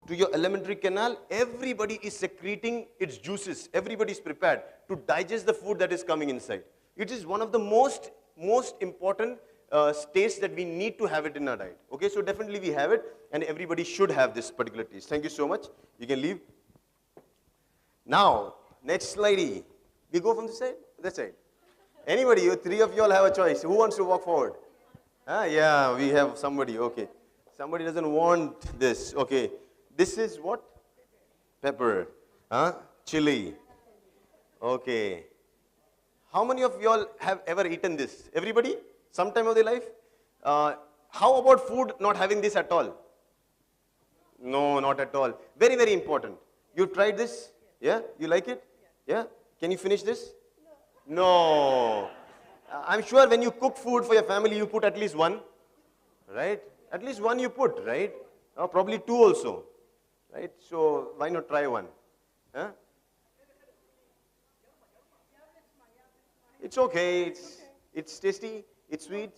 to your alimentary canal, everybody is secreting its juices. Everybody is prepared to digest the food that is coming inside. It is one of the most important taste that we need to have it in our diet. Okay, so definitely we have it, and everybody should have this particular taste. Thank you so much. You can leave. Now, next lady. We go from this side? That side. Anybody? You three of you all have a choice. Who wants to walk forward? Yeah, we have somebody. Okay. Somebody doesn't want this. Okay. This is what? Pepper. Chili. Okay. How many of you all have ever eaten this? Everybody? Sometime of their life? How about food not having this at all? No, not at all. Very, very important. You tried this? Yeah? You like it? Yeah? Can you finish this? No. I'm sure when you cook food for your family, you put at least one. Right? At least one you put, right? Probably two also. Right? So, why not try one? Huh? It's okay. It's tasty. It's sweet.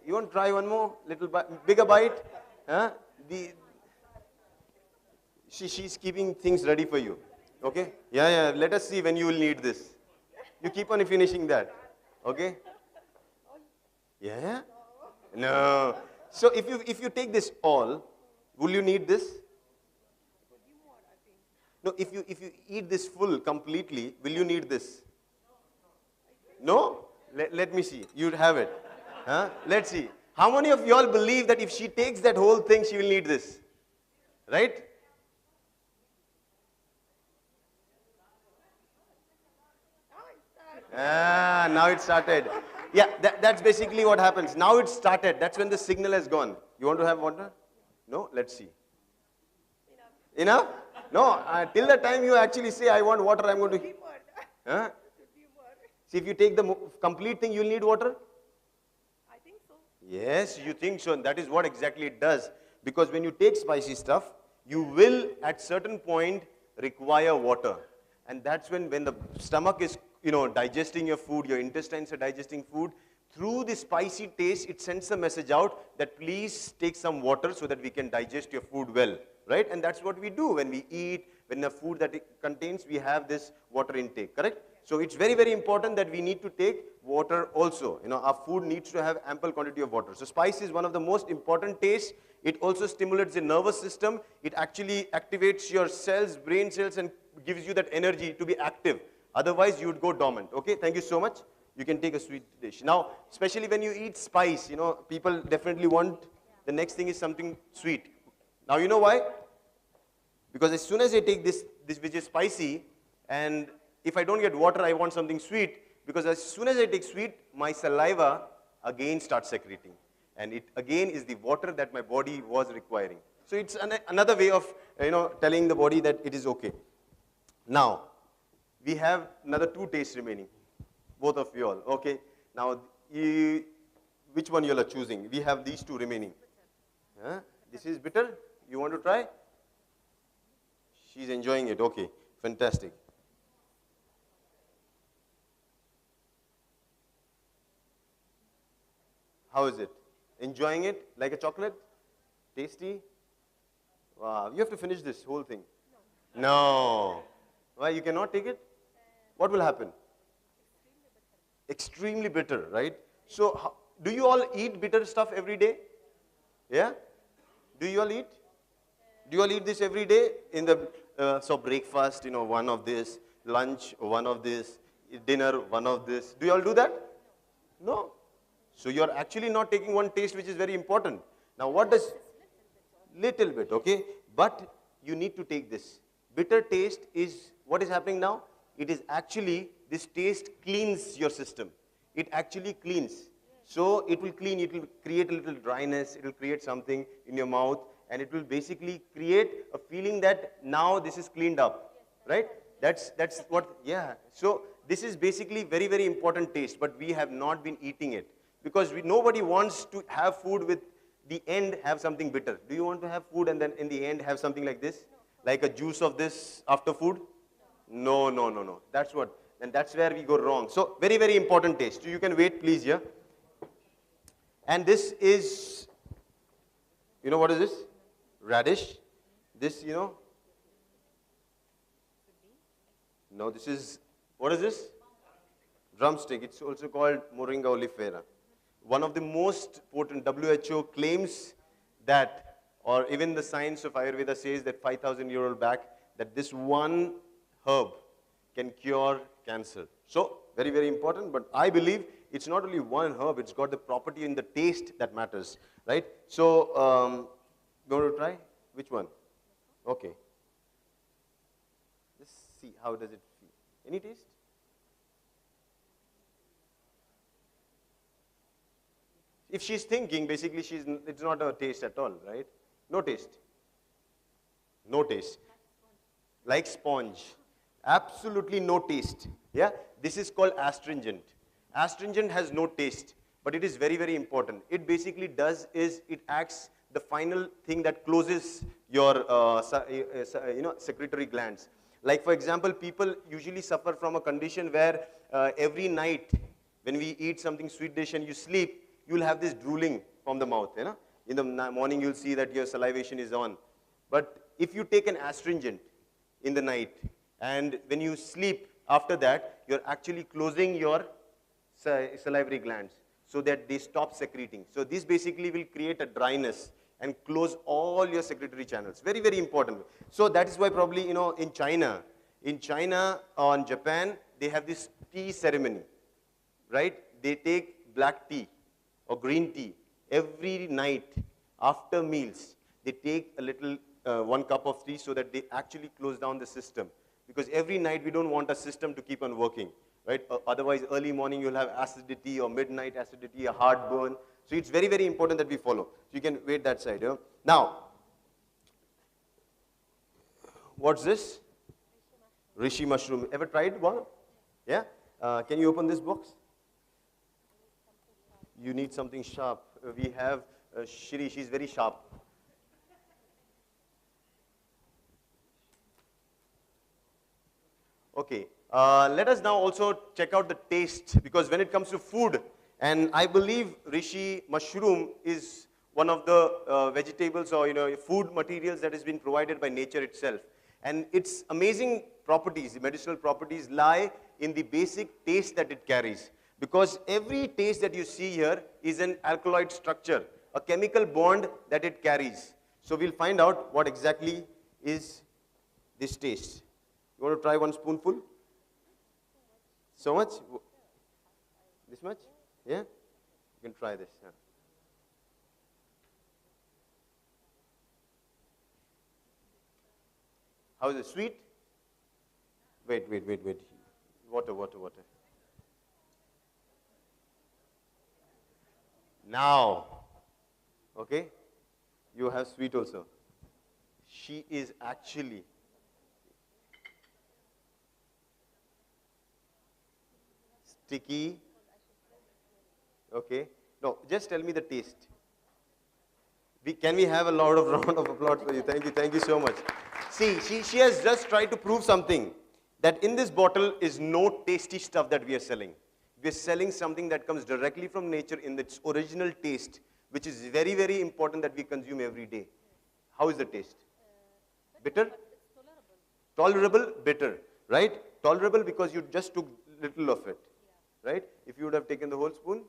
You want to try one more? Little bigger bite? She's keeping things ready for you. Okay? Yeah. Let us see when you will need this. You keep on finishing that. Okay? Yeah? No. So if you take this all, will you need this? No, if you eat this full completely, will you need this? No? Let me see. You'd have it. Let's see. How many of you all believe that if she takes that whole thing, she will need this? Right? Now it started. Yeah, that's basically what happens. Now it started. That's when the signal has gone. You want to have water? No? Let's see. Enough? No, till the time you actually say, I want water, I'm going to... See, if you take the complete thing, you'll need water? I think so. Yes, you think so. And that is what exactly it does. Because when you take spicy stuff, you will, at certain point, require water. And that's when the stomach is, digesting your food, your intestines are digesting food. Through the spicy taste, it sends a message out that please take some water so that we can digest your food well. Right? And that's what we do when we eat, when the food that it contains, we have this water intake, correct? So it's very, very important that we need to take water also. Our food needs to have ample quantity of water. So spice is one of the most important tastes. It also stimulates the nervous system. It actually activates your cells, brain cells, and gives you that energy to be active. Otherwise, you would go dormant. Okay, thank you so much. You can take a sweet dish. Now, especially when you eat spice, people definitely want, the next thing is something sweet. Now, you know why? Because as soon as I take this which is spicy, and if I don't get water, I want something sweet, because as soon as I take sweet, my saliva again starts secreting. And it again is the water that my body was requiring. So it's another way of, telling the body that it is okay. Now, we have another two tastes remaining. Both of you all, okay? Now, which one you all are choosing? We have these two remaining. This is bitter. You want to try? She's enjoying it. Okay, fantastic. How is it? Enjoying it like a chocolate? Tasty? Wow, you have to finish this whole thing. No. Why, you cannot take it? What will happen? Extremely bitter, right? So, do you all eat bitter stuff every day? Yeah? Do you all eat? Do you all eat this every day? In the so breakfast, one of this, lunch, one of this, dinner, one of this. Do you all do that? No. So you're actually not taking one taste which is very important. Now what does? Little bit, okay? But you need to take this. Bitter taste is, what is happening now? It is actually, this taste cleans your system. It actually cleans. So it will clean, it will create a little dryness, it will create something in your mouth, and it will basically create a feeling that now this is cleaned up, right? That's what, yeah. So this is basically very, very important taste, but we have not been eating it. Because nobody wants to have food with the end have something bitter. Do you want to have food and then in the end have something like this? Like a juice of this after food? No, no, no, no. That's what, and that's where we go wrong. So very, very important taste. You can wait, please, here. And this is, you know what is this? Radish. This, you know, no, this is, what is this? Drumstick. It's also called Moringa oleifera. One of the most potent, WHO claims that, or even the science of Ayurveda says that 5,000-year-old back, that this one herb can cure cancer. So, very, very important, but I believe it's not only one herb, it's got the property in the taste that matters, right? So, you want to try? Which one? Okay. Just see, how does it feel? Any taste? If she's thinking, basically it's not a taste at all, right? No taste. No taste. Like sponge. Absolutely no taste. Yeah? This is called astringent. Astringent has no taste, but it is very, very important. It basically does is, it acts the final thing that closes your secretory glands. Like for example, people usually suffer from a condition where every night when we eat something sweet dish and you sleep, you'll have this drooling from the mouth. You know? In the morning, you'll see that your salivation is on. But if you take an astringent in the night, and when you sleep after that, you're actually closing your salivary glands so that they stop secreting. So this basically will create a dryness and close all your secretory channels. Very, very important. So that is why probably, you know, in China or in Japan, they have this tea ceremony, right? They take black tea or green tea every night after meals. They take a little, 1 cup of tea so that they actually close down the system. Because every night we don't want a system to keep on working, right? Otherwise, early morning you'll have acidity, or midnight acidity, a heartburn. So it's very, very important that we follow. So you can wait that side. You know? Now, what's this? Rishi mushroom. Ever tried one? Yeah? Can you open this box? You need something sharp. We have Shri, she's very sharp. Okay, let us now also check out the taste, because when it comes to food, and I believe Rishi mushroom is one of the vegetables or food materials that has been provided by nature itself. And its amazing properties, the medicinal properties, lie in the basic taste that it carries. Because every taste that you see here is an alkaloid structure, a chemical bond that it carries. So we'll find out what exactly is this taste. You want to try one spoonful? So much? This much? Yeah? You can try this. Yeah. How is it? Sweet? Wait. Water. Now, okay, you have sweet also. She is actually sticky. Okay. No, just tell me the taste. Can we have a lot of round of applause for you? Thank you so much. See, she has just tried to prove something, that in this bottle is no tasty stuff that we are selling. We are selling something that comes directly from nature in its original taste, which is very, very important that we consume every day. How is the taste? Bitter? Tolerable, bitter, right? Tolerable because you just took little of it, right? If you would have taken the whole spoon,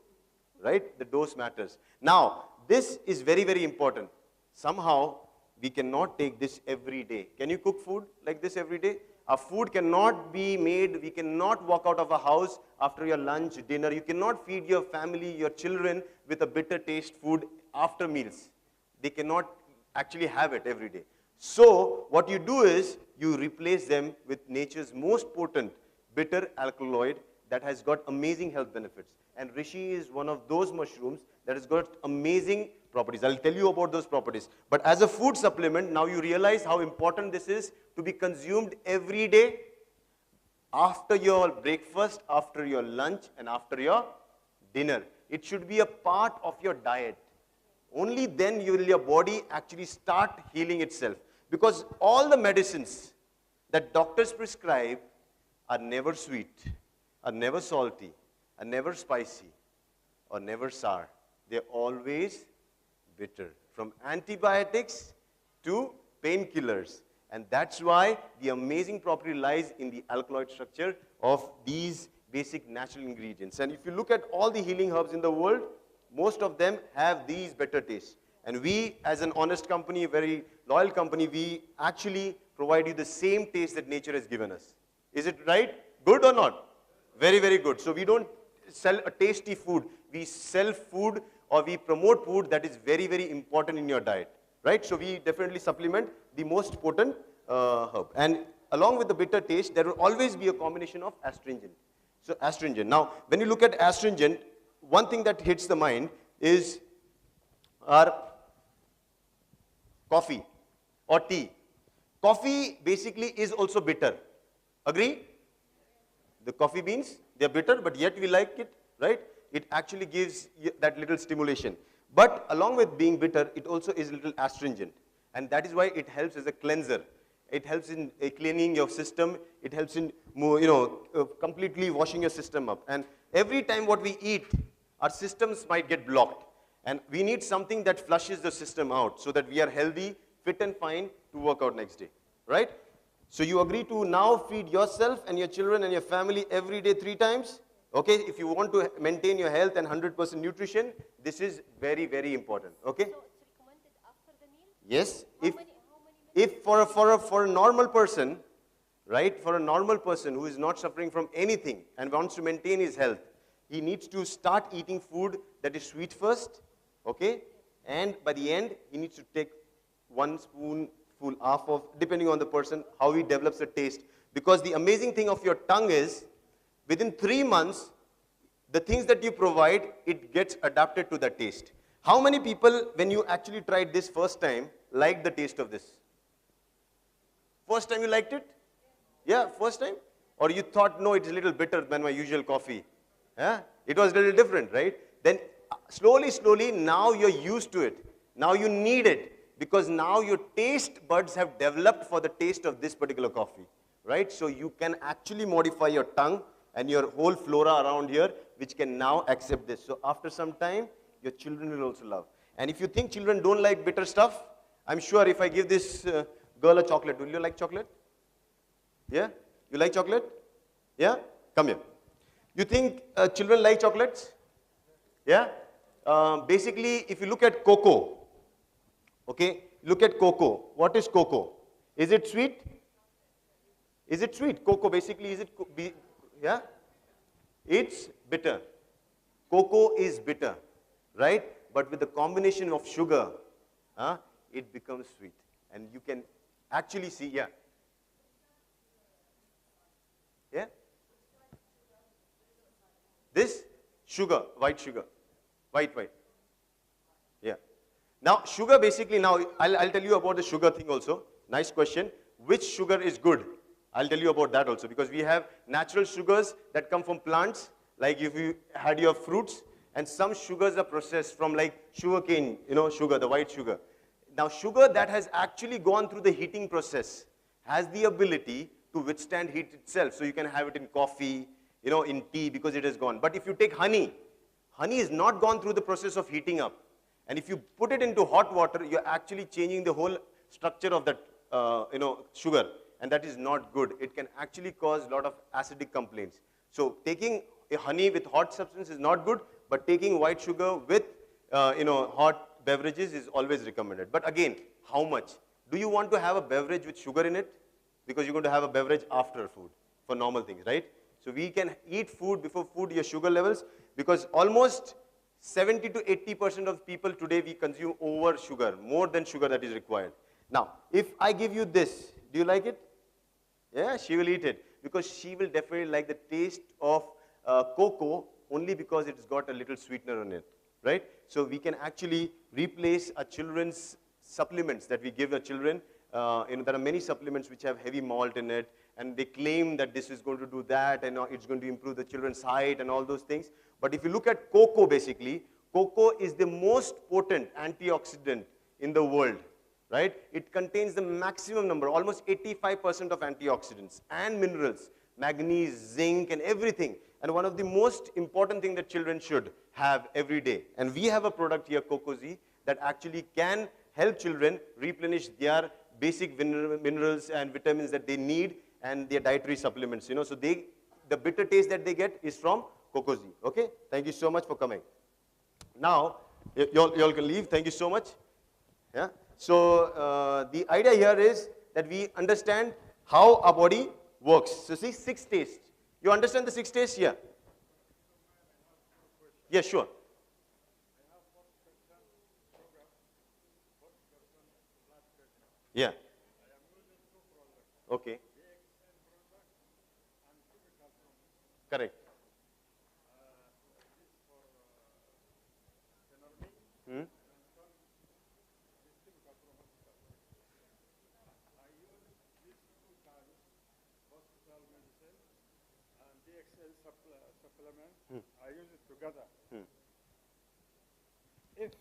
right? The dose matters. Now, this is very, very important. Somehow, we cannot take this every day. Can you cook food like this every day? Our food cannot be made, we cannot walk out of a house after your lunch, dinner. You cannot feed your family, your children with a bitter taste food after meals. They cannot actually have it every day. So, what you do is, you replace them with nature's most potent bitter alkaloid that has got amazing health benefits. And Rishi is one of those mushrooms that has got amazing properties. I'll tell you about those properties. But as a food supplement, now you realize how important this is to be consumed every day, after your breakfast, after your lunch, and after your dinner. It should be a part of your diet. Only then will your body actually start healing itself. Because all the medicines that doctors prescribe are never sweet, are never salty, are never spicy, or never sour. They're always bitter. From antibiotics to painkillers. And that's why the amazing property lies in the alkaloid structure of these basic natural ingredients. And if you look at all the healing herbs in the world, most of them have these better tastes. And we, as an honest company, a very loyal company, we actually provide you the same taste that nature has given us. Is it right? Good or not? Very, very good. So we don't sell a tasty food. We sell food, or we promote food that is very, very important in your diet. Right? So we definitely supplement the most potent herb. And along with the bitter taste, there will always be a combination of astringent. So astringent. Now, when you look at astringent, one thing that hits the mind is our coffee or tea. Coffee basically is also bitter. Agree? The coffee beans, they're bitter, but yet we like it, right? It actually gives that little stimulation. But along with being bitter, it also is a little astringent. And that is why it helps as a cleanser. It helps in cleaning your system. It helps in, completely washing your system up. And every time what we eat, our systems might get blocked. And we need something that flushes the system out so that we are healthy, fit and fine to work out next day, right? So you agree to now feed yourself and your children and your family every day 3 times? Okay, if you want to maintain your health and 100% nutrition, this is very, very important, okay? So it's recommended after the meal? Yes, How many if for a normal person, right, for a normal person who is not suffering from anything and wants to maintain his health, he needs to start eating food that is sweet first, okay? And by the end, he needs to take 1 spoonful, half of, depending on the person, how he develops a taste. Because the amazing thing of your tongue is, within 3 months, the things that you provide, it gets adapted to the taste. How many people, when you actually tried this first time, liked the taste of this? First time you liked it? Yeah, first time? Or you thought, no, it's a little bitter than my usual coffee. Yeah? It was a little different, right? Then slowly, slowly, now you're used to it. Now you need it. Because now your taste buds have developed for the taste of this particular coffee. Right? So you can actually modify your tongue and your whole flora around here, which can now accept this. So after some time, your children will also love. And if you think children don't like bitter stuff, I'm sure if I give this girl a chocolate, will you like chocolate? Yeah? You like chocolate? Yeah? Come here. You think children like chocolates? Yeah? Basically, if you look at cocoa, okay, look at cocoa. What is cocoa? Is it sweet? Is it sweet? Cocoa basically, is it, yeah? It's bitter. Cocoa is bitter, right? But with the combination of sugar, it becomes sweet. And you can actually see, yeah. Yeah? This sugar, white sugar, white. Yeah. Now, sugar basically, now I'll tell you about the sugar thing also. Nice question. Which sugar is good? I'll tell you about that also, because we have natural sugars that come from plants, like if you had your fruits, and some sugars are processed from like sugarcane, sugar, the white sugar. Now, sugar that has actually gone through the heating process has the ability to withstand heat itself. So you can have it in coffee, in tea, because it has gone. But if you take honey, honey has not gone through the process of heating up. And if you put it into hot water, you're actually changing the whole structure of that, sugar. And that is not good. It can actually cause a lot of acidic complaints. So taking a honey with hot substance is not good, but taking white sugar with, hot beverages is always recommended. But again, how much? Do you want to have a beverage with sugar in it? Because you're going to have a beverage after food for normal things, right? So we can eat food before food, your sugar levels, because almost 70 to 80% of people today, we consume over sugar, more than sugar that is required. Now, if I give you this, do you like it? Yeah, she will eat it, because she will definitely like the taste of cocoa only because it's got a little sweetener in it, right? So we can actually replace our children's supplements that we give our children. There are many supplements which have heavy malt in it, and they claim that this is going to do that, and it's going to improve the children's height and all those things. But if you look at cocoa, basically, cocoa is the most potent antioxidant in the world. Right? It contains the maximum number, almost 85% of antioxidants and minerals, manganese, zinc, and everything. And one of the most important things that children should have every day. And we have a product here, Cocoa Z, that actually can help children replenish their basic minerals and vitamins that they need and their dietary supplements, So the bitter taste that they get is from Kokozi, okay? Thank you so much for coming. Now, y'all can leave. Thank you so much. Yeah. So the idea here is that we understand how our body works. So see, 6 tastes. You understand the 6 tastes here? Yeah, sure. Yeah. Okay. Correct. Hmm? Supplement, I use it together. If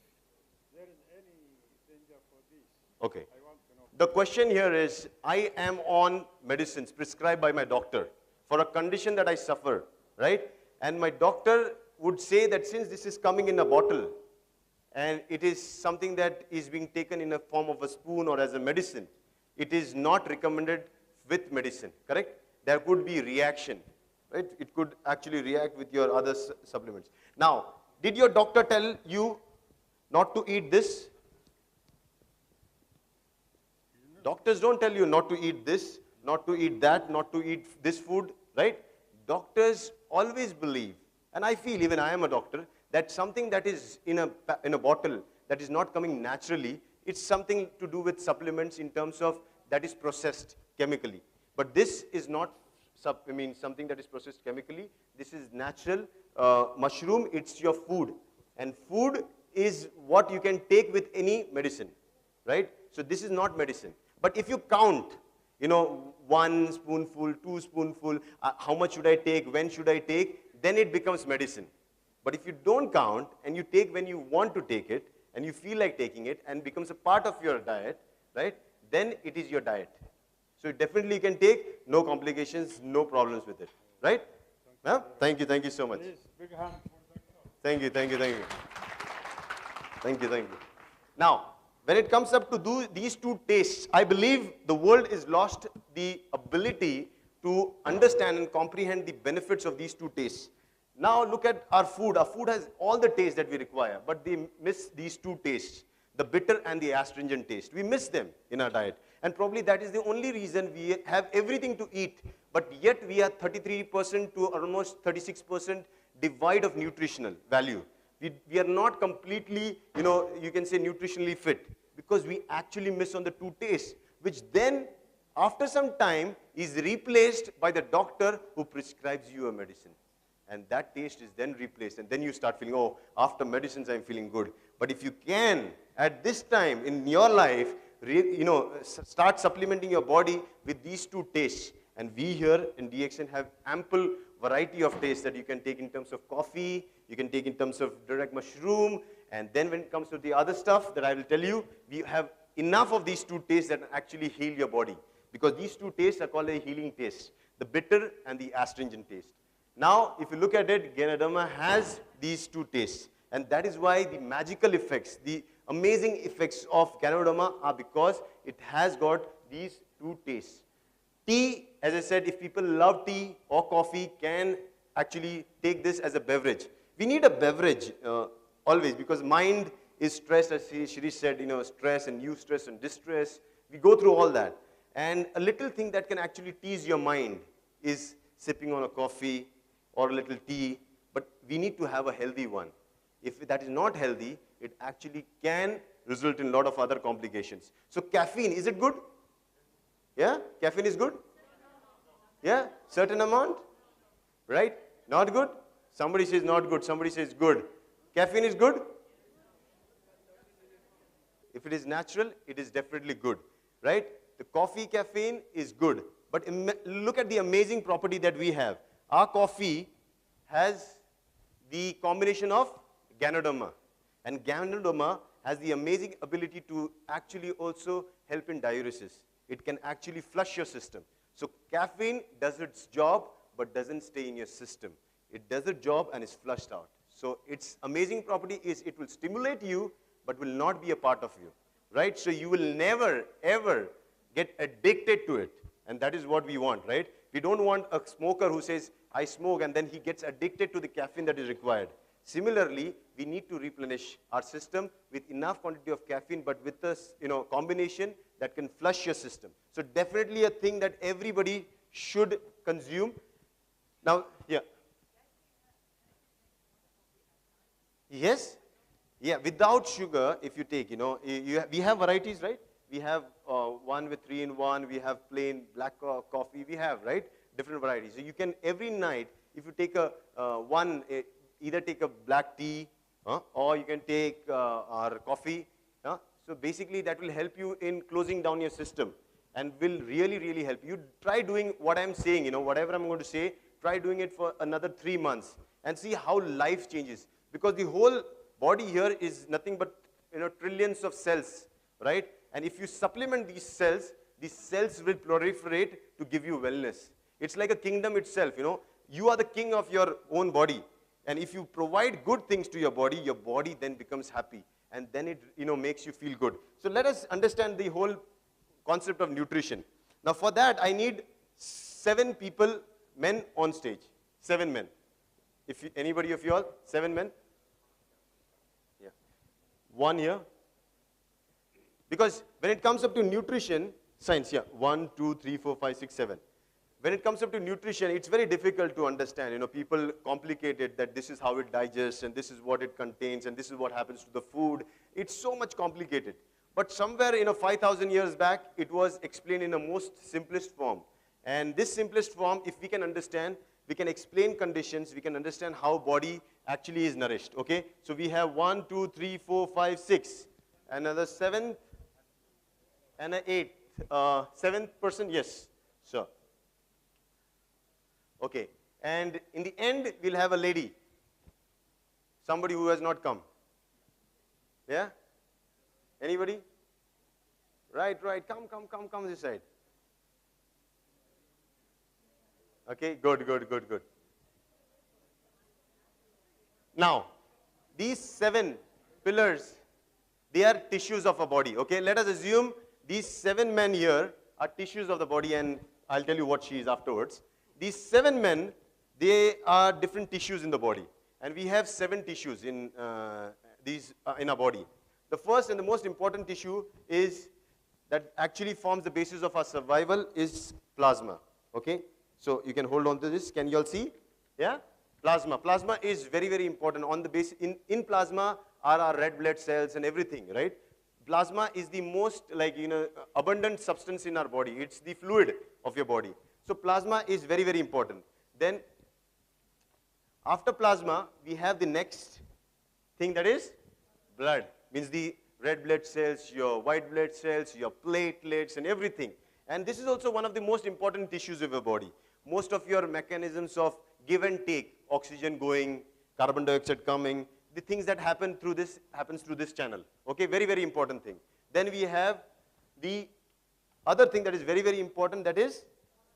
there is any danger for this, Okay. I want to know. The question here is, I am on medicines prescribed by my doctor for a condition that I suffer, right? And my doctor would say that since this is coming in a bottle, and it is something that is being taken in a form of a spoon or as a medicine, it is not recommended with medicine, correct? There could be reaction, right? It could actually react with your other supplements. Now, did your doctor tell you not to eat this? Doctors don't tell you not to eat this, not to eat that, not to eat this food, right? Doctors always believe, and I feel, even I am a doctor, that something that is in a bottle that is not coming naturally, it's something to do with supplements in terms of that is processed chemically. But this is not something that is processed chemically. This is natural mushroom. It's your food. And food is what you can take with any medicine, right? So this is not medicine. But if you count, 1 spoonful, 2 spoonful, how much should I take, when should I take, then it becomes medicine. But if you don't count and you take when you want to take it and you feel like taking it and becomes a part of your diet, right, then it is your diet. So definitely you can take, no complications, no problems with it, right? Yeah? Thank you so much. Please, big hand for Dr. Thank you. Thank you. Now, when it comes up to these 2 tastes, I believe the world has lost the ability to understand and comprehend the benefits of these 2 tastes. Now look at our food. Our food has all the tastes that we require, but they miss these 2 tastes, the bitter and the astringent taste. We miss them in our diet. And probably that is the only reason we have everything to eat, but yet we are 33% to almost 36% divide of nutritional value. We are not completely, you can say nutritionally fit because we actually miss on the 2 tastes, which then after some time is replaced by the doctor who prescribes you a medicine. And that taste is then replaced, and then you start feeling, oh, after medicines I'm feeling good. But if you can, at this time in your life, start supplementing your body with these 2 tastes. And we here in DXN have ample variety of tastes that you can take in terms of coffee, you can take in terms of direct mushroom, and then when it comes to the other stuff that I will tell you, we have enough of these 2 tastes that actually heal your body. Because these 2 tastes are called a healing taste, the bitter and the astringent taste. Now, if you look at it, Ganoderma has these 2 tastes. And that is why the magical effects, the amazing effects of Ganoderma are because it has got these 2 tastes. Tea, as I said, if people love tea or coffee, can actually take this as a beverage. We need a beverage always because mind is stressed, as Shirish said, stress and eustress and distress. We go through all that. And a little thing that can actually tease your mind is sipping on a coffee or a little tea, but we need to have a healthy one. If that is not healthy, it actually can result in a lot of other complications. So caffeine, is it good? Yeah? Caffeine is good? Yeah? Certain amount? Right? Not good? Somebody says not good, somebody says good. Caffeine is good? If it is natural, it is definitely good. Right? The coffee caffeine is good. But look at the amazing property that we have. Our coffee has the combination of Ganoderma. And Ganoderma has the amazing ability to actually also help in diuresis. It can actually flush your system. So caffeine does its job, but doesn't stay in your system. It does its job and is flushed out. So its amazing property is it will stimulate you, but will not be a part of you. Right? So you will never, ever get addicted to it. And that is what we want, right? We don't want a smoker who says, I smoke, and then he gets addicted to the caffeine that is required. Similarly, we need to replenish our system with enough quantity of caffeine, but with a combination that can flush your system. So definitely a thing that everybody should consume. Now, yeah. Yes? Yeah, without sugar, if you take, we have varieties, right? We have one with 3-in-1, we have plain black coffee, we have, right? Different varieties. So you can, every night, if you take either take a black tea, or you can take our coffee. So basically that will help you in closing down your system and will really, really help you. Try doing what I'm saying, whatever I'm going to say, try doing it for another 3 months and see how life changes. Because the whole body here is nothing but trillions of cells, right? And if you supplement these cells will proliferate to give you wellness. It's like a kingdom itself, You are the king of your own body. And if you provide good things to your body then becomes happy. And then it makes you feel good. So let us understand the whole concept of nutrition. Now for that I need 7 people, men on stage. 7 men. Anybody of you all? 7 men? Yeah. 1 here. Because when it comes up to nutrition, science, yeah. 1, 2, 3, 4, 5, 6, 7. When it comes up to nutrition, it's very difficult to understand. People complicate it that this is how it digests and this is what it contains and this is what happens to the food. It's so much complicated. But somewhere 5,000 years back, it was explained in a most simplest form. And this simplest form, if we can understand, we can explain conditions, we can understand how body actually is nourished, okay? So we have 1, 2, 3, 4, 5, 6. Another 7 and an 8. 7th person, yes, sir. Okay, and in the end, we'll have a lady. Somebody who has not come. Yeah? Anybody? Right, come this side. Okay, good. Now, these 7 pillars, they are tissues of a body, okay? Let us assume these 7 men here are tissues of the body, and I'll tell you what she is afterwards. These 7 men, they are different tissues in the body. And we have 7 tissues in in our body. The first and the most important tissue is that actually forms the basis of our survival is plasma, okay? So you can hold on to this. Can you all see? Yeah? Plasma. Plasma is very, very important. On the base, in plasma are our red blood cells and everything, right? Plasma is the most abundant substance in our body. It's the fluid of your body. So plasma is very, very important. Then after plasma, we have the next thing, that is blood. Means the red blood cells, your white blood cells, your platelets and everything. And this is also one of the most important tissues of your body. Most of your mechanisms of give and take, oxygen going, carbon dioxide coming, the things that happen through this happens through this channel. Okay, very, very important thing. Then we have the other thing that is very, very important, that is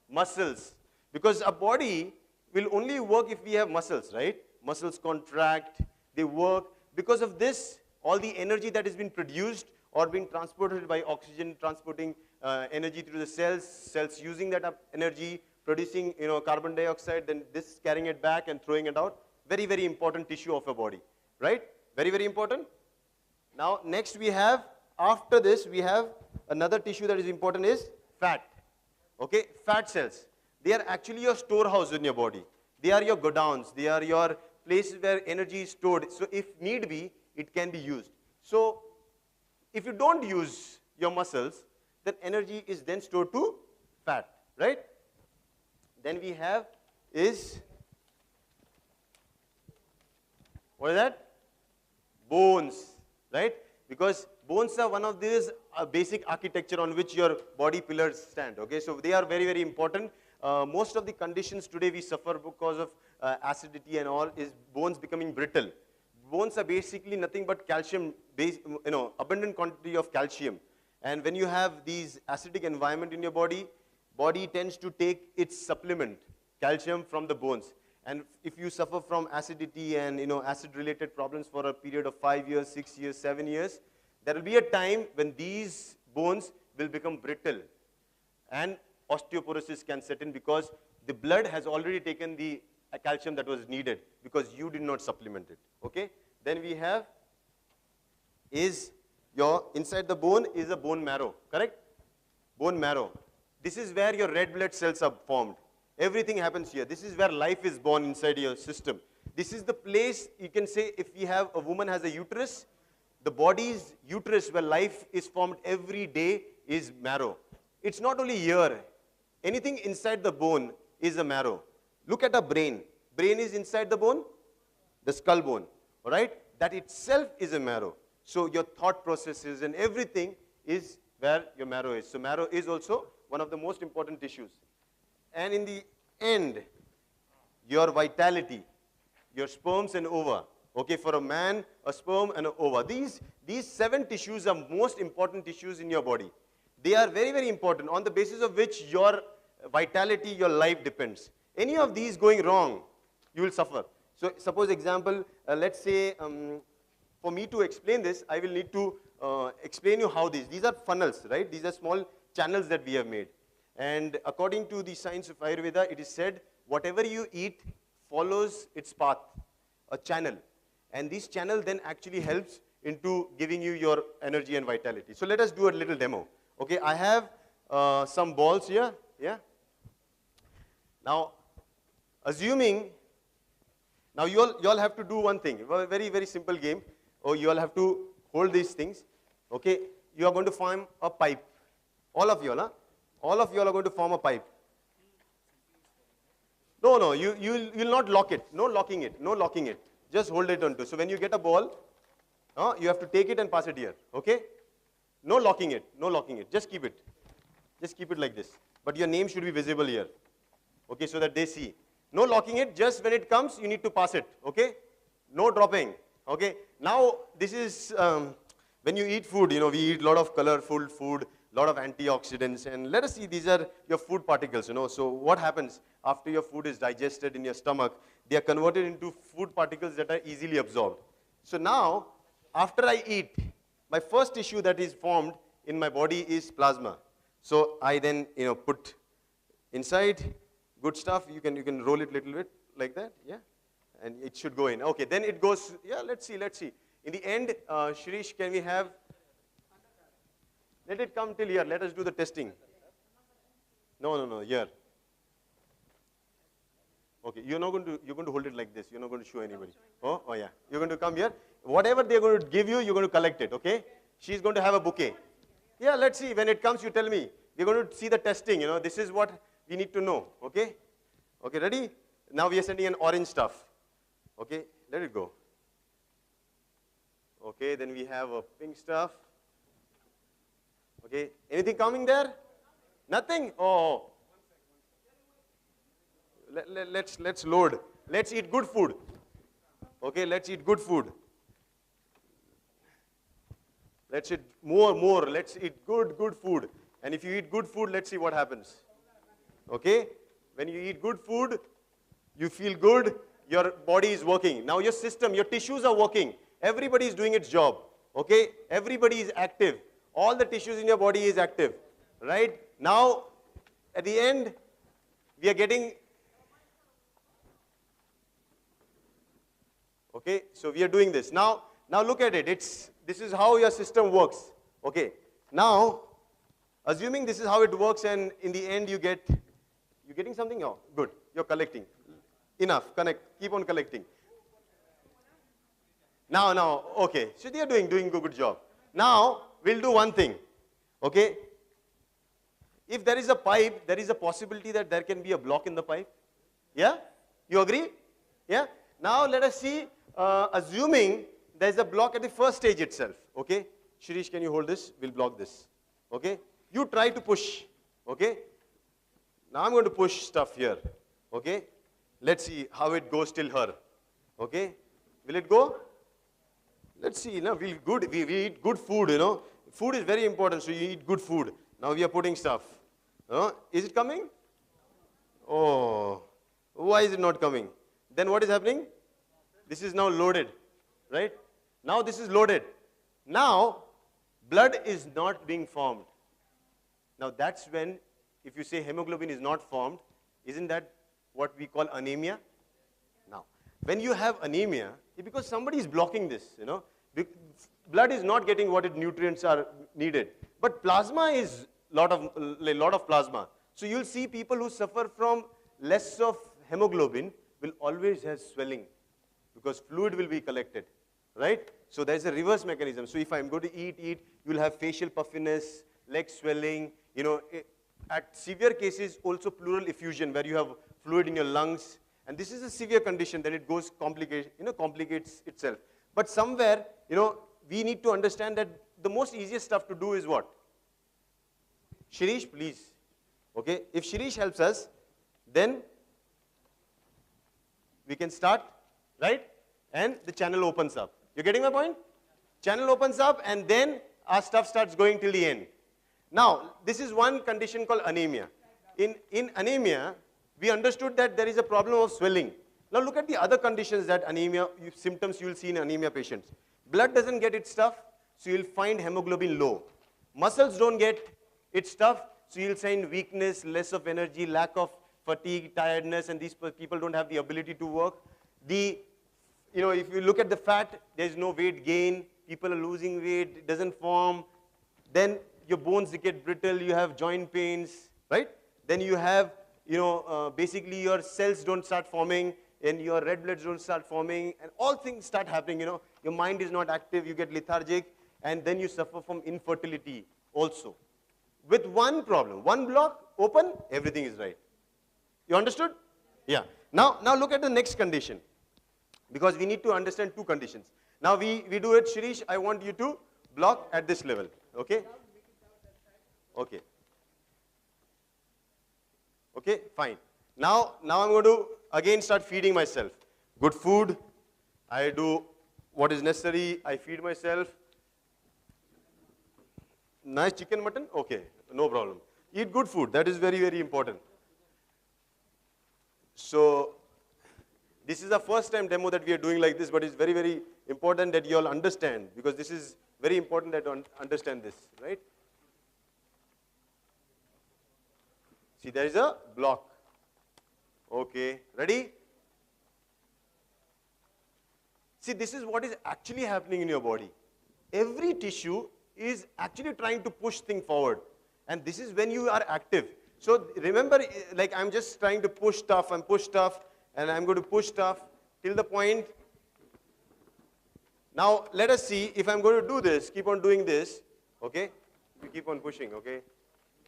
muscles. Because a body will only work if we have muscles, right? Muscles contract, they work. Because of this, all the energy that has been produced or being transported by oxygen, transporting energy through the cells using that energy, producing carbon dioxide, then this carrying it back and throwing it out. Very, very important tissue of a body, right? Very, very important. Now, next we have, after this, we have another tissue that is important is fat. Okay, fat cells. They are actually your storehouse in your body. They are your godowns. They are your places where energy is stored. So if need be, it can be used. So if you don't use your muscles, then energy is then stored to fat, right? Then we have is, what is that? Bones, right? Because bones are one of these basic architecture on which your body pillars stand, okay? So they are very, very important. Most of the conditions today we suffer because of acidity and all is bones becoming brittle. Bones are basically nothing but calcium, abundant quantity of calcium. And when you have these acidic environment in your body tends to take its supplement, calcium, from the bones. And if you suffer from acidity and acid-related problems for a period of 5 years, 6 years, 7 years, there will be a time when these bones will become brittle. and osteoporosis can set in because the blood has already taken the calcium that was needed because you did not supplement it. Okay? Then we have is your inside the bone is a bone marrow, correct? Bone marrow. This is where your red blood cells are formed. Everything happens here. This is where life is born inside your system. This is the place, you can say, if we have a woman has a uterus, the body's uterus where life is formed every day is marrow. It's not only here. Anything inside the bone is a marrow. Look at a brain. Brain is inside the bone, the skull bone, all right? That itself is a marrow. So your thought processes and everything is where your marrow is. So marrow is also one of the most important tissues. And in the end, your vitality, your sperms and ova. Okay, for a man, a sperm and an ova. These 7 tissues are most important tissues in your body. They are very, very important, on the basis of which your vitality, your life depends. Any of these going wrong, you will suffer. So suppose example, let's say, for me to explain this, I will need to explain you how these are funnels, right? These are small channels that we have made. And according to the science of Ayurveda, it is said, whatever you eat follows its path, a channel. And this channel then actually helps into giving you your energy and vitality. So let us do a little demo. Okay, I have some balls here, yeah? Now, assuming, now you all have to do one thing, a very, very simple game. Oh, you all have to hold these things, okay? You are going to form a pipe. All of you all, huh? All of you all are going to form a pipe. No, you'll not lock it. No locking it, no locking it. Just hold it onto. So when you get a ball, you have to take it and pass it here, okay? No locking it, no locking it. Just keep it. Just keep it like this. But your name should be visible here, okay, so that they see. No locking it, just when it comes, you need to pass it, okay? No dropping, okay? Now, this is, when you eat food, you know, we eat a lot of colorful food, lot of antioxidants, and let us see, these are your food particles, you know. So what happens after your food is digested in your stomach? They are converted into food particles that are easily absorbed. So now, after I eat, my first tissue that is formed in my body is plasma. So I then, you know, put inside good stuff. You can roll it a little bit like that, yeah, and it should go in. Okay, then it goes. Yeah, let's see. In the end, Shirish, can we have? Let it come till here. Let us do the testing. No, here. Okay, you're going to hold it like this. You're not going to show anybody. Oh yeah. You're going to come here. Whatever they're going to give you, you're going to collect it, okay? She's going to have a bouquet. Yeah, let's see. When it comes, you tell me. We're going to see the testing, you know. This is what we need to know, okay? Okay, ready? Now we are sending an orange stuff. Okay, let it go. Okay, then we have a pink stuff. Okay, anything coming there? Nothing? Oh. Let's load. Let's eat good food. Okay, let's eat good food. Let's eat more. Let's eat good food. And if you eat good food, let's see what happens. Okay? When you eat good food, you feel good, your body is working. Now your system, your tissues are working. Everybody is doing its job. Okay? Everybody is active. All the tissues in your body is active. Right? Now, at the end, we are getting. Okay? So we are doing this. Now look at it. This is how your system works. Okay? Now, assuming this is how it works and in the end you're getting something? Oh, good. You're collecting. Enough. Connect. Keep on collecting. Now, okay. So they are doing a good job. Now, we'll do one thing. Okay? If there is a pipe, there is a possibility that there can be a block in the pipe. Yeah? You agree? Yeah? Now, let us see, assuming there's a block at the first stage itself. Okay? Shirish, can you hold this? We'll block this. Okay? You try to push. Okay? Now I'm going to push stuff here. Okay? Let's see how it goes till her. Okay? Will it go? Let's see. Now we eat good food, you know. Food is very important, so you eat good food. Now we are putting stuff. Is it coming? Oh. Why is it not coming? Then what is happening? This is now loaded. Right? Now this is loaded. Now, blood is not being formed. Now that's when if you say hemoglobin is not formed, isn't that what we call anemia? Now, when you have anemia, it's because somebody is blocking this, you know. Blood is not getting what its nutrients are needed. But plasma is lot of plasma. So you'll see people who suffer from less of hemoglobin will always have swelling because fluid will be collected, right? So there's a reverse mechanism. So if I'm going to eat, you'll have facial puffiness, leg swelling, you know, at severe cases also pleural effusion where you have fluid in your lungs. And this is a severe condition, then it goes complicates itself. But somewhere, you know, we need to understand that the most easiest stuff to do is what? Shirish, please. Okay, if Shirish helps us, then we can start, right? And the channel opens up. You're getting my point? Channel opens up and then our stuff starts going till the end. Now, this is one condition called anemia. In anemia, we understood that there is a problem of swelling. Now look at the other conditions that anemia, symptoms you will see in anemia patients. Blood doesn't get its stuff, so you'll find hemoglobin low. Muscles don't get its stuff, so you'll find weakness, less of energy, lack of fatigue, tiredness, and these people don't have the ability to work. If you look at the fat, there's no weight gain, people are losing weight, it doesn't form. Then your bones get brittle, you have joint pains, right? Then you have, basically your cells don't start forming, and your red bloods don't start forming, and all things start happening, Your mind is not active, you get lethargic, and then you suffer from infertility also. With one problem, one block open, everything is right. You understood? Yeah. Now look at the next condition, because we need to understand two conditions. Now we do it, Shirish, I want you to block at this level, okay? Okay. Okay, fine. Now I'm going to again start feeding myself. Good food, I do what is necessary, I feed myself. Nice chicken, mutton? Okay, no problem. Eat good food, that is very, very important. So, this is the first time demo that we are doing like this, but it's very, very important that you all understand, because this is very important that you understand this, right? See, there is a block. Okay, ready? See, this is what is actually happening in your body. Every tissue is actually trying to push things forward. And this is when you are active. So remember, like I'm just trying to push stuff, and I'm going to push stuff till the point. Now, let us see if I'm going to do this, keep on doing this, okay? We keep on pushing, okay?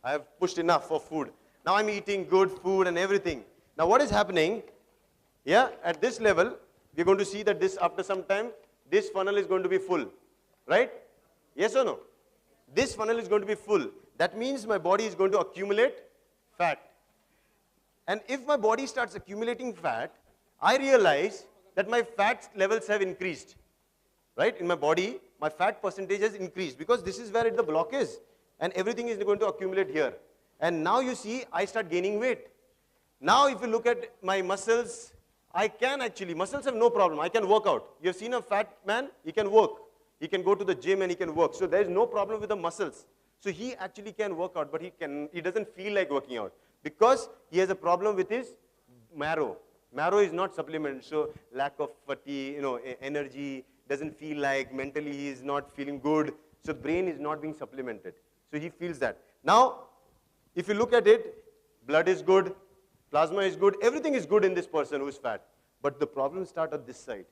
I have pushed enough for food. Now I'm eating good food and everything. Now what is happening, yeah, at this level, we're going to see that this, after some time, this funnel is going to be full, right? Yes or no? This funnel is going to be full. That means my body is going to accumulate fat. And if my body starts accumulating fat, I realize that my fat levels have increased, right? In my body, my fat percentage has increased because this is where the block is. And everything is going to accumulate here. And now you see, I start gaining weight. Now if you look at my muscles, muscles have no problem. I can work out. You've seen a fat man, he can work. He can go to the gym and he can work. So there is no problem with the muscles. So he actually can work out, but he doesn't feel like working out because he has a problem with his marrow. Marrow is not supplemented, so lack of fatigue, energy, doesn't feel like, mentally he is not feeling good. So brain is not being supplemented. So he feels that. Now, if you look at it, blood is good, plasma is good, everything is good in this person who is fat. But the problems start at this side.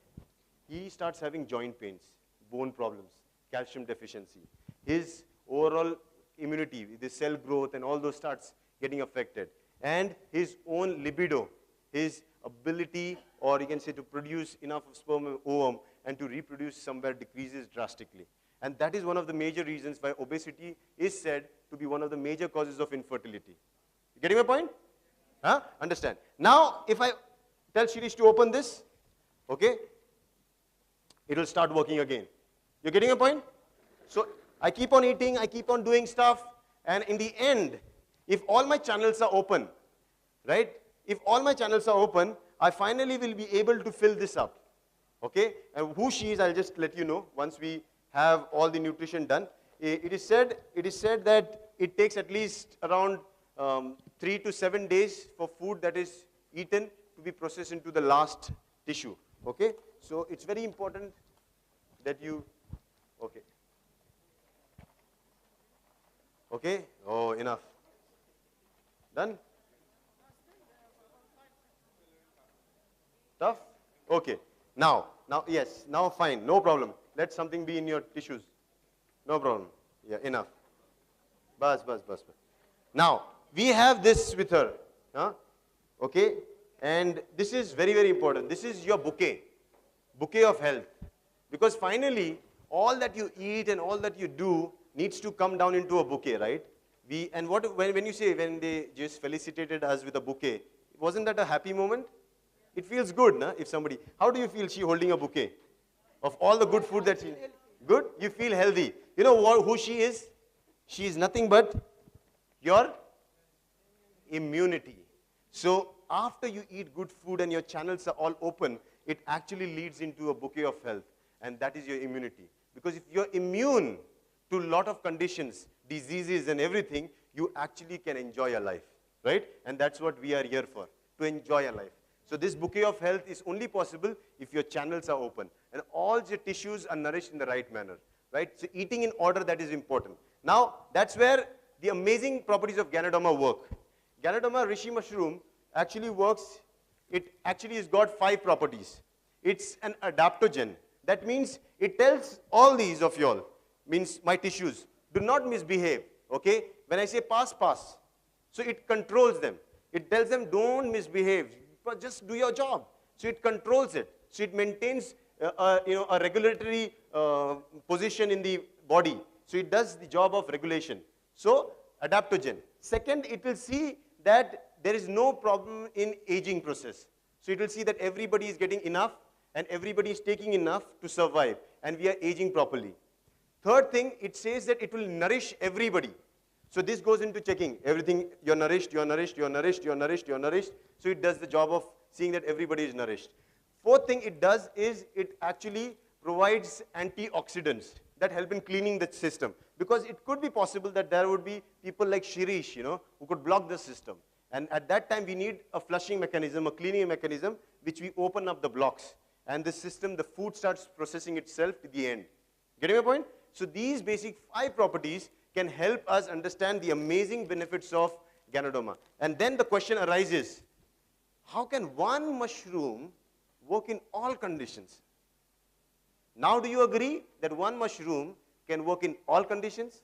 He starts having joint pains, bone problems, calcium deficiency. His overall immunity, the cell growth and all those starts getting affected. And his own libido, his ability, or you can say to produce enough of sperm and ovum and to reproduce somewhere decreases drastically. And that is one of the major reasons why obesity is said to be one of the major causes of infertility. You getting my point? Huh? Understand. Now, if I tell Shirish to open this, okay, it will start working again. You're getting a point? So I keep on eating, I keep on doing stuff, and in the end, if all my channels are open, right? If all my channels are open, I finally will be able to fill this up. Okay? And who she is, I'll just let you know once we have all the nutrition done. It is said that it takes at least around 3 to 7 days for food that is eaten to be processed into the last tissue. Okay? So it's very important that you, okay. Okay? Oh, enough. Done? Tough? Okay. Now, yes, now fine, no problem. Let something be in your tissues. No problem. Yeah, enough. Bas. Now, we have this with her. Huh? Okay? And this is very, very important. This is your bouquet. Bouquet of health. Because finally, all that you eat and all that you do needs to come down into a bouquet, right? When you say, when they just felicitated us with a bouquet, wasn't that a happy moment? It feels good, na? If somebody, how do you feel she holding a bouquet of all the good food that she, good? You feel healthy. You know who she is? She is nothing but your immunity. So after you eat good food and your channels are all open, it actually leads into a bouquet of health, and that is your immunity. Because if you're immune to a lot of conditions, diseases and everything, you actually can enjoy your life, right? And that's what we are here for, to enjoy your life. So this bouquet of health is only possible if your channels are open and all your tissues are nourished in the right manner, right? So eating in order, that is important. Now, that's where the amazing properties of Ganoderma work. Ganoderma reishi mushroom actually works, it actually has got 5 properties. It's an adaptogen. That means it tells all these of y'all, means my tissues, do not misbehave, okay? When I say pass, pass. So it controls them. It tells them don't misbehave, but just do your job. So it controls it. So it maintains a regulatory position in the body. So it does the job of regulation. So adaptogen. Second, it will see that there is no problem in aging process. So it will see that everybody is getting enough and everybody is taking enough to survive, and we are aging properly. Third thing, it says that it will nourish everybody. So this goes into checking everything, you're nourished, you're nourished, you're nourished, you're nourished, you're nourished. So it does the job of seeing that everybody is nourished. Fourth thing it does is it actually provides antioxidants that help in cleaning the system. Because it could be possible that there would be people like Shirish, who could block the system. And at that time, we need a flushing mechanism, a cleaning mechanism, which we open up the blocks. And the system, the food starts processing itself to the end. Getting my point? So these basic 5 properties can help us understand the amazing benefits of Ganoderma. And then the question arises, how can one mushroom work in all conditions? Now do you agree that one mushroom can work in all conditions?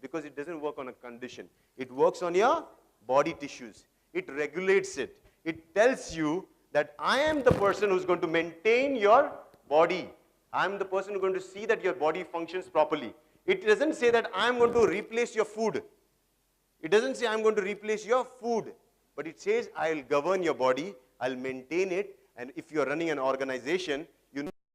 Because it doesn't work on a condition. It works on your body tissues. It regulates it. It tells you that I am the person who's going to maintain your body. I'm the person who's going to see that your body functions properly. It doesn't say that I'm going to replace your food. It doesn't say I'm going to replace your food. But it says I'll govern your body, I'll maintain it, and if you're running an organization,